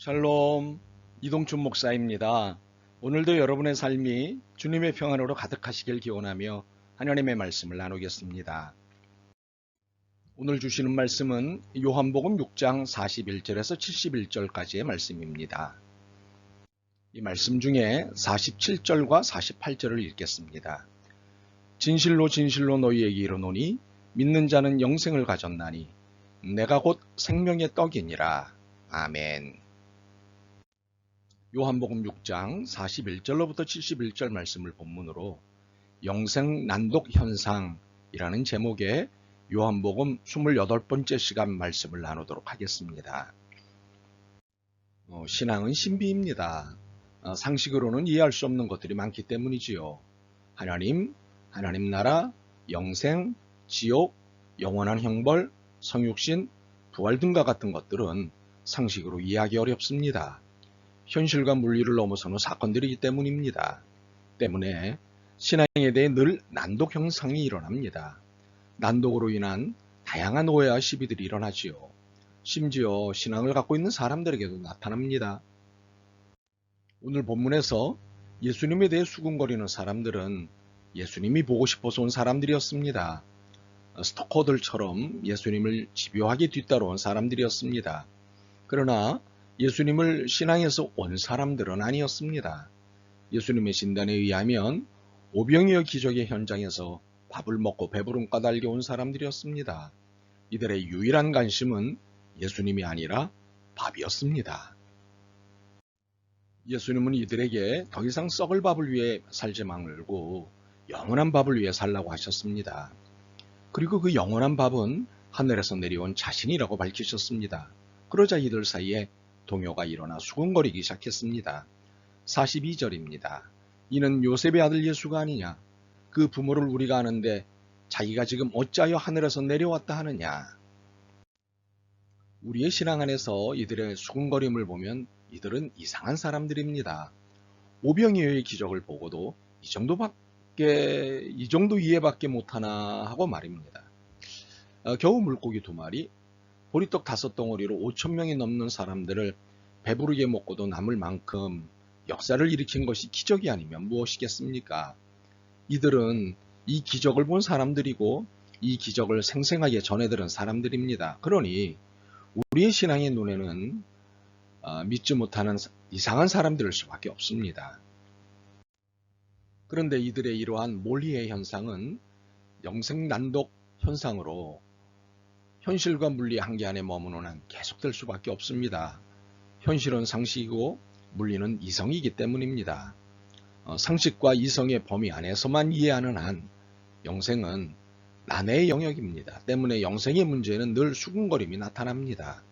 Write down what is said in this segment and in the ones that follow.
샬롬, 이동춘 목사입니다. 오늘도 여러분의 삶이 주님의 평안으로 가득하시길 기원하며 하나님의 말씀을 나누겠습니다. 오늘 주시는 말씀은 요한복음 6장 41절에서 71절까지의 말씀입니다. 이 말씀 중에 47절과 48절을 읽겠습니다. 진실로 진실로 너희에게 이르노니 믿는 자는 영생을 가졌나니 내가 곧 생명의 떡이니라. 아멘. 요한복음 6장 41절로부터 71절 말씀을 본문으로 영생 난독 현상이라는 제목의 요한복음 28번째 시간 말씀을 나누도록 하겠습니다. 신앙은 신비입니다. 상식으로는 이해할 수 없는 것들이 많기 때문이지요. 하나님 나라, 영생, 지옥, 영원한 형벌, 성육신, 부활 등과 같은 것들은 상식으로 이해하기 어렵습니다. 현실과 물리를 넘어서는 사건들이기 때문입니다. 때문에 신앙에 대해 늘 난독 현상이 일어납니다. 난독으로 인한 다양한 오해와 시비들이 일어나지요. 심지어 신앙을 갖고 있는 사람들에게도 나타납니다. 오늘 본문에서 예수님에 대해 수군거리는 사람들은 예수님이 보고 싶어서 온 사람들이었습니다. 스토커들처럼 예수님을 집요하게 뒤따라온 사람들이었습니다. 그러나 예수님을 신앙에서 온 사람들은 아니었습니다. 예수님의 진단에 의하면 오병이어 기적의 현장에서 밥을 먹고 배부름 까닭에 온 사람들이었습니다. 이들의 유일한 관심은 예수님이 아니라 밥이었습니다. 예수님은 이들에게 더 이상 썩을 밥을 위해 살지 말고 영원한 밥을 위해 살라고 하셨습니다. 그리고 그 영원한 밥은 하늘에서 내려온 자신이라고 밝히셨습니다. 그러자 이들 사이에 동요가 일어나 수군거리기 시작했습니다. 42절입니다. 이는 요셉의 아들 예수가 아니냐? 그 부모를 우리가 아는데 자기가 지금 어찌하여 하늘에서 내려왔다 하느냐? 우리의 신앙 안에서 이들의 수군거림을 보면 이들은 이상한 사람들입니다. 오병이어의 기적을 보고도 이 정도 이해밖에 못하나 하고 말입니다. 겨우 물고기 2마리, 보리떡 5덩어리로 5,000명이 넘는 사람들을 배부르게 먹고도 남을 만큼 역사를 일으킨 것이 기적이 아니면 무엇이겠습니까? 이들은 이 기적을 본 사람들이고 이 기적을 생생하게 전해들은 사람들입니다. 그러니 우리의 신앙의 눈에는 믿지 못하는 이상한 사람들일 수밖에 없습니다. 그런데 이들의 이러한 몰리의 현상은 영생난독 현상으로 현실과 물리 한계 안에 머무는 한 계속될 수밖에 없습니다. 현실은 상식이고 물리는 이성이기 때문입니다. 상식과 이성의 범위 안에서만 이해하는 한 영생은 난해의 영역입니다. 때문에 영생의 문제는 늘 수군거림이 나타납니다.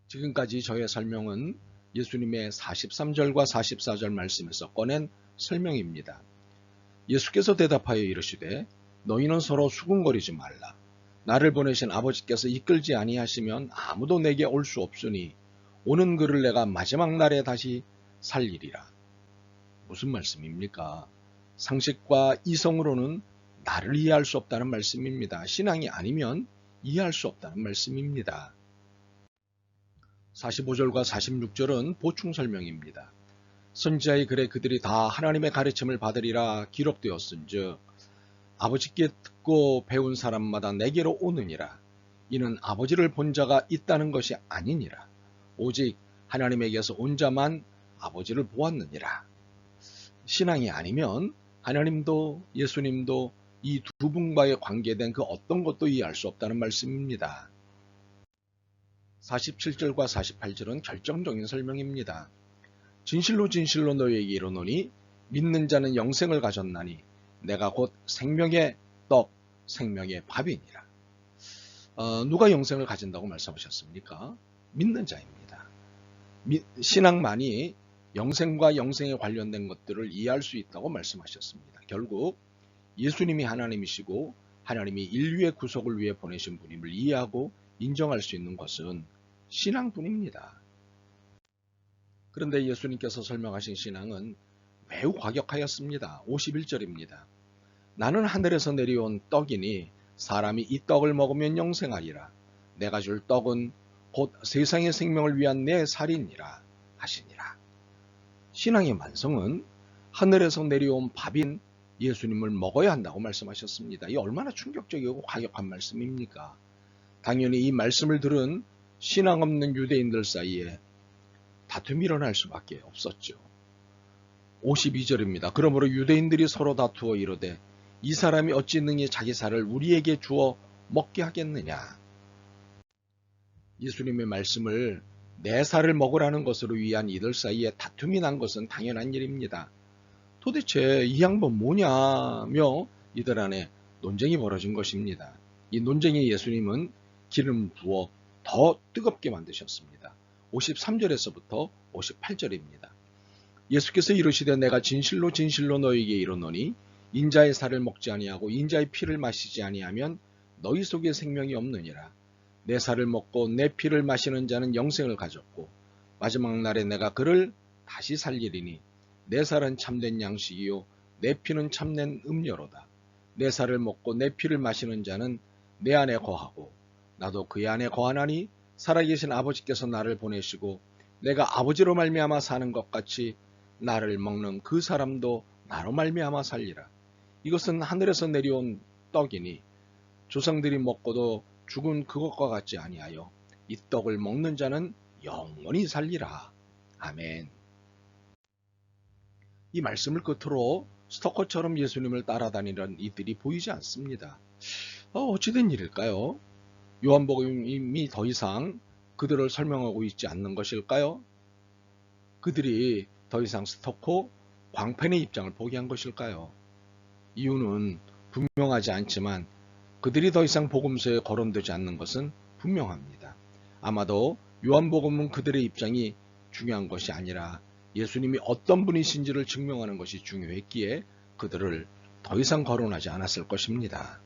지금까지 저의 설명은 예수님의 43절과 44절 말씀에서 꺼낸 설명입니다. 예수께서 대답하여 이르시되 너희는 서로 수군거리지 말라. 나를 보내신 아버지께서 이끌지 아니하시면 아무도 내게 올 수 없으니 오는 그를 내가 마지막 날에 다시 살리리라. 무슨 말씀입니까? 상식과 이성으로는 나를 이해할 수 없다는 말씀입니다. 신앙이 아니면 이해할 수 없다는 말씀입니다. 45절과 46절은 보충 설명입니다. 선지자의 글에 그들이 다 하나님의 가르침을 받으리라 기록되었은즉 아버지께 듣고 배운 사람마다 내게로 오느니라. 이는 아버지를 본 자가 있다는 것이 아니니라. 오직 하나님에게서 온 자만 아버지를 보았느니라. 신앙이 아니면 하나님도 예수님도 이 두 분과의 관계된 그 어떤 것도 이해할 수 없다는 말씀입니다. 47절과 48절은 결정적인 설명입니다. 진실로 진실로 너희에게 이르노니 믿는 자는 영생을 가졌나니 내가 곧 생명의 떡, 생명의 밥이니라. 누가 영생을 가진다고 말씀하셨습니까? 믿는 자입니다. 신앙만이 영생과 영생에 관련된 것들을 이해할 수 있다고 말씀하셨습니다. 결국 예수님이 하나님이시고 하나님이 인류의 구속을 위해 보내신 분임을 이해하고 인정할 수 있는 것은 신앙뿐입니다. 그런데 예수님께서 설명하신 신앙은 매우 과격하였습니다. 51절입니다. 나는 하늘에서 내려온 떡이니 사람이 이 떡을 먹으면 영생하리라. 내가 줄 떡은 곧 세상의 생명을 위한 내 살이니라 하시니라. 신앙의 완성은 하늘에서 내려온 밥인 예수님을 먹어야 한다고 말씀하셨습니다. 이 얼마나 충격적이고 과격한 말씀입니까? 당연히 이 말씀을 들은 신앙 없는 유대인들 사이에 다툼이 일어날 수밖에 없었죠. 52절입니다. 그러므로 유대인들이 서로 다투어 이르되 이 사람이 어찌 능히 자기 살을 우리에게 주어 먹게 하겠느냐. 예수님의 말씀을 내 살을 먹으라는 것으로 위한 이들 사이에 다툼이 난 것은 당연한 일입니다. 도대체 이 양반 뭐냐며 이들 안에 논쟁이 벌어진 것입니다. 이 논쟁에 예수님은 기름 부어 더 뜨겁게 만드셨습니다. 53절에서부터 58절입니다. 예수께서 이르시되 내가 진실로 진실로 너희에게 이르노니 인자의 살을 먹지 아니하고 인자의 피를 마시지 아니하면 너희 속에 생명이 없느니라. 내 살을 먹고 내 피를 마시는 자는 영생을 가졌고 마지막 날에 내가 그를 다시 살리리니 내 살은 참된 양식이요 내 피는 참된 음료로다. 내 살을 먹고 내 피를 마시는 자는 내 안에 거하고 나도 그의 안에 거하나니 살아계신 아버지께서 나를 보내시고 내가 아버지로 말미암아 사는 것 같이 나를 먹는 그 사람도 나로 말미암아 살리라. 이것은 하늘에서 내려온 떡이니 조상들이 먹고도 죽은 그것과 같지 아니하여 이 떡을 먹는 자는 영원히 살리라. 아멘. 이 말씀을 끝으로 스토커처럼 예수님을 따라다니는 이들이 보이지 않습니다. 어찌된 일일까요? 요한복음이 더 이상 그들을 설명하고 있지 않는 것일까요? 그들이 더 이상 스토커, 광팬의 입장을 포기한 것일까요? 이유는 분명하지 않지만 그들이 더 이상 복음서에 거론되지 않는 것은 분명합니다. 아마도 요한복음은 그들의 입장이 중요한 것이 아니라 예수님이 어떤 분이신지를 증명하는 것이 중요했기에 그들을 더 이상 거론하지 않았을 것입니다.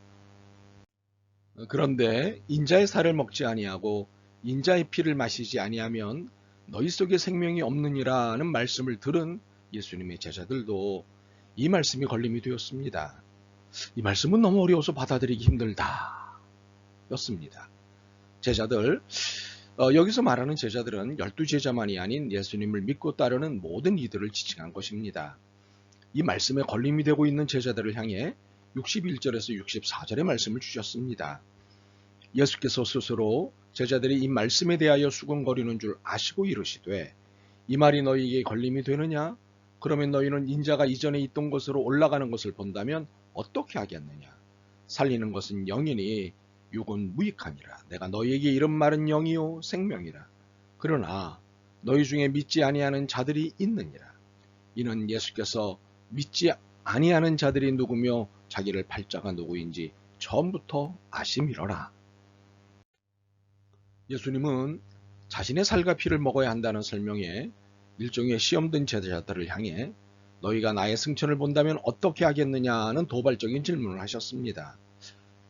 그런데 인자의 살을 먹지 아니하고 인자의 피를 마시지 아니하면 너희 속에 생명이 없느니라는 말씀을 들은 예수님의 제자들도 이 말씀이 걸림이 되었습니다. 이 말씀은 너무 어려워서 받아들이기 힘들다 였습니다. 제자들, 여기서 말하는 제자들은 12제자만이 아닌 예수님을 믿고 따르는 모든 이들을 지칭한 것입니다. 이 말씀에 걸림이 되고 있는 제자들을 향해 61절에서 64절의 말씀을 주셨습니다. 예수께서 스스로 제자들이 이 말씀에 대하여 수군거리는 줄 아시고 이르시되 이 말이 너희에게 걸림이 되느냐? 그러면 너희는 인자가 이전에 있던 곳으로 올라가는 것을 본다면 어떻게 하겠느냐? 살리는 것은 영이니 육은 무익하니라. 내가 너희에게 이런 말은 영이요 생명이라. 그러나 너희 중에 믿지 아니하는 자들이 있느니라. 이는 예수께서 믿지 아니하는 자들이 누구며 자기를 팔자가 누구인지 처음부터 아심이로라. 예수님은 자신의 살과 피를 먹어야 한다는 설명에 일종의 시험된 제자들을 향해 너희가 나의 승천을 본다면 어떻게 하겠느냐는 도발적인 질문을 하셨습니다.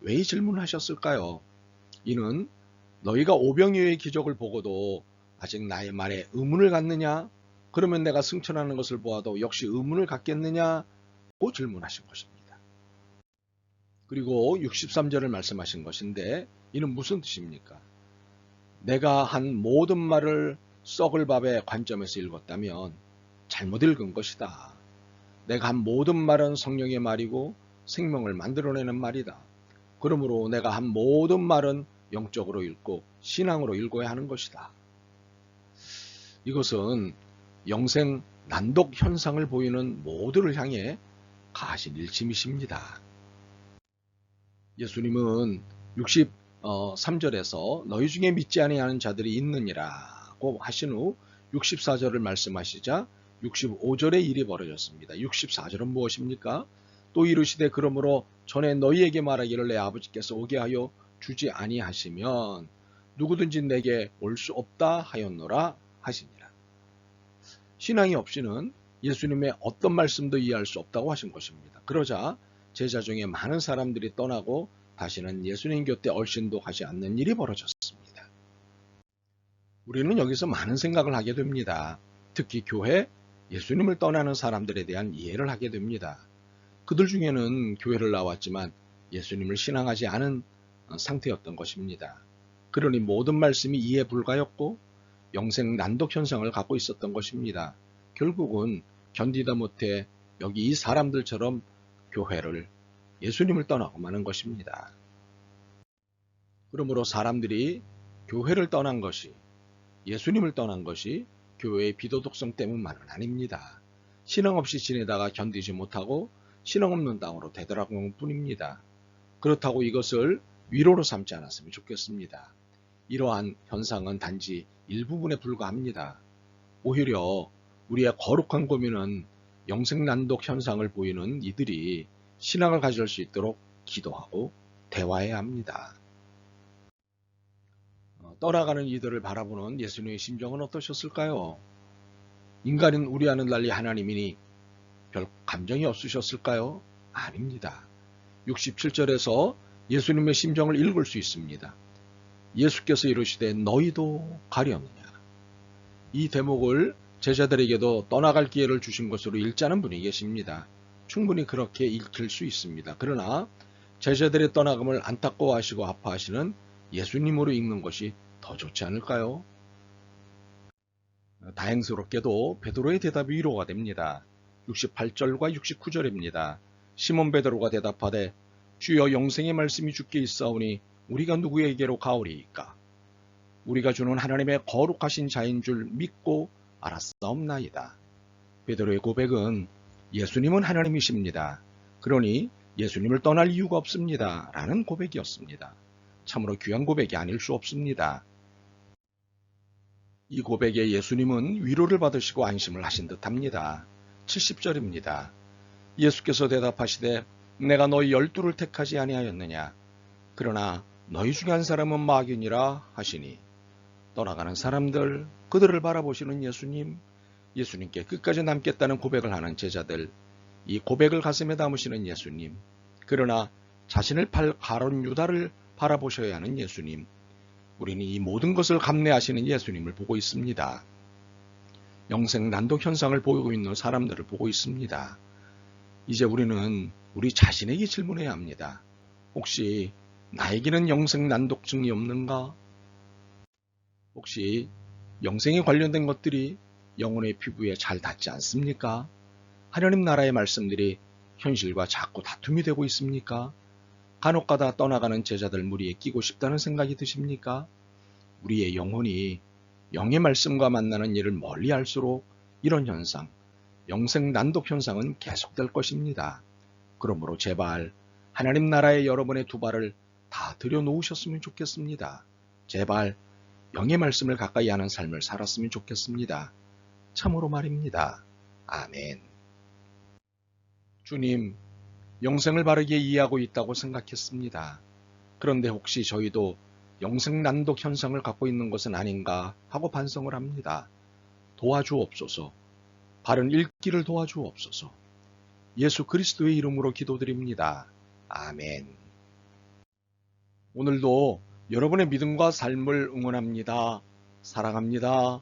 왜 이 질문을 하셨을까요? 이는 너희가 오병이어의 기적을 보고도 아직 나의 말에 의문을 갖느냐? 그러면 내가 승천하는 것을 보아도 역시 의문을 갖겠느냐고 질문하신 것입니다. 그리고 63절을 말씀하신 것인데 이는 무슨 뜻입니까? 내가 한 모든 말을 썩을 밥의 관점에서 읽었다면 잘못 읽은 것이다. 내가 한 모든 말은 성령의 말이고 생명을 만들어내는 말이다. 그러므로 내가 한 모든 말은 영적으로 읽고 신앙으로 읽어야 하는 것이다. 이것은 영생 난독 현상을 보이는 모두를 향해 가하신 일침이십니다. 예수님은 63절에서 너희 중에 믿지 아니하는 자들이 있느니라고 하신 후 64절을 말씀하시자 65절의 일이 벌어졌습니다. 64절은 무엇입니까? 또 이르시되 그러므로 전에 너희에게 말하기를 내 아버지께서 오게 하여 주지 아니하시면 누구든지 내게 올 수 없다 하였노라 하시니라. 신앙이 없이는 예수님의 어떤 말씀도 이해할 수 없다고 하신 것입니다. 그러자 제자 중에 많은 사람들이 떠나고 다시는 예수님 곁에 얼씬도 하지 않는 일이 벌어졌습니다. 우리는 여기서 많은 생각을 하게 됩니다. 특히 교회, 예수님을 떠나는 사람들에 대한 이해를 하게 됩니다. 그들 중에는 교회를 나왔지만 예수님을 신앙하지 않은 상태였던 것입니다. 그러니 모든 말씀이 이해 불가였고 영생 난독 현상을 갖고 있었던 것입니다. 결국은 견디다 못해 여기 이 사람들처럼 교회를, 예수님을 떠나고 마는 것입니다. 그러므로 사람들이 교회를 떠난 것이, 예수님을 떠난 것이 교회의 비도덕성 때문만은 아닙니다. 신앙 없이 지내다가 견디지 못하고 신앙 없는 땅으로 되돌아간 것 뿐입니다. 그렇다고 이것을 위로로 삼지 않았으면 좋겠습니다. 이러한 현상은 단지 일부분에 불과합니다. 오히려 우리의 거룩한 고민은 영생난독 현상을 보이는 이들이 신앙을 가질 수 있도록 기도하고 대화해야 합니다. 떠나가는 이들을 바라보는 예수님의 심정은 어떠셨을까요? 인간인 우리와는 달리 하나님이니 별 감정이 없으셨을까요? 아닙니다. 67절에서 예수님의 심정을 읽을 수 있습니다. 예수께서 이르시되 너희도 가려느냐. 이 대목을 제자들에게도 떠나갈 기회를 주신 것으로 읽자는 분이 계십니다. 충분히 그렇게 읽힐 수 있습니다. 그러나 제자들의 떠나감을 안타까워하시고 아파하시는 예수님으로 읽는 것이 더 좋지 않을까요? 다행스럽게도 베드로의 대답이 위로가 됩니다. 68절과 69절입니다. 시몬 베드로가 대답하되 주여 영생의 말씀이 주께 있사오니 우리가 누구에게로 가오리이까? 우리가 주는 하나님의 거룩하신 자인 줄 믿고 알았사옵나이다. 베드로의 고백은 예수님은 하나님이십니다. 그러니 예수님을 떠날 이유가 없습니다. 라는 고백이었습니다. 참으로 귀한 고백이 아닐 수 없습니다. 이 고백에 예수님은 위로를 받으시고 안심을 하신 듯합니다. 70절입니다. 예수께서 대답하시되 내가 너희 12를 택하지 아니하였느냐? 그러나 너희 중에 한 사람은 마귀니라 하시니 떠나가는 사람들, 그들을 바라보시는 예수님, 예수님께 끝까지 남겠다는 고백을 하는 제자들, 이 고백을 가슴에 담으시는 예수님, 그러나 자신을 팔 가룟 유다를 바라보셔야 하는 예수님, 우리는 이 모든 것을 감내하시는 예수님을 보고 있습니다. 영생 난독 현상을 보이고 있는 사람들을 보고 있습니다. 이제 우리는 우리 자신에게 질문해야 합니다. 혹시 나에게는 영생 난독증이 없는가? 혹시 영생에 관련된 것들이 영혼의 피부에 잘 닿지 않습니까? 하나님 나라의 말씀들이 현실과 자꾸 다툼이 되고 있습니까? 간혹가다 떠나가는 제자들 무리에 끼고 싶다는 생각이 드십니까? 우리의 영혼이 영의 말씀과 만나는 일을 멀리 할수록 이런 현상, 영생 난독 현상은 계속될 것입니다. 그러므로 제발 하나님 나라에 여러분의 두 발을 다 들여놓으셨으면 좋겠습니다. 제발 영의 말씀을 가까이 하는 삶을 살았으면 좋겠습니다. 참으로 말입니다. 아멘. 주님, 영생을 바르게 이해하고 있다고 생각했습니다. 그런데 혹시 저희도 영생 난독 현상을 갖고 있는 것은 아닌가 하고 반성을 합니다. 도와주옵소서. 바른 읽기를 도와주옵소서. 예수 그리스도의 이름으로 기도드립니다. 아멘. 오늘도 여러분의 믿음과 삶을 응원합니다. 사랑합니다.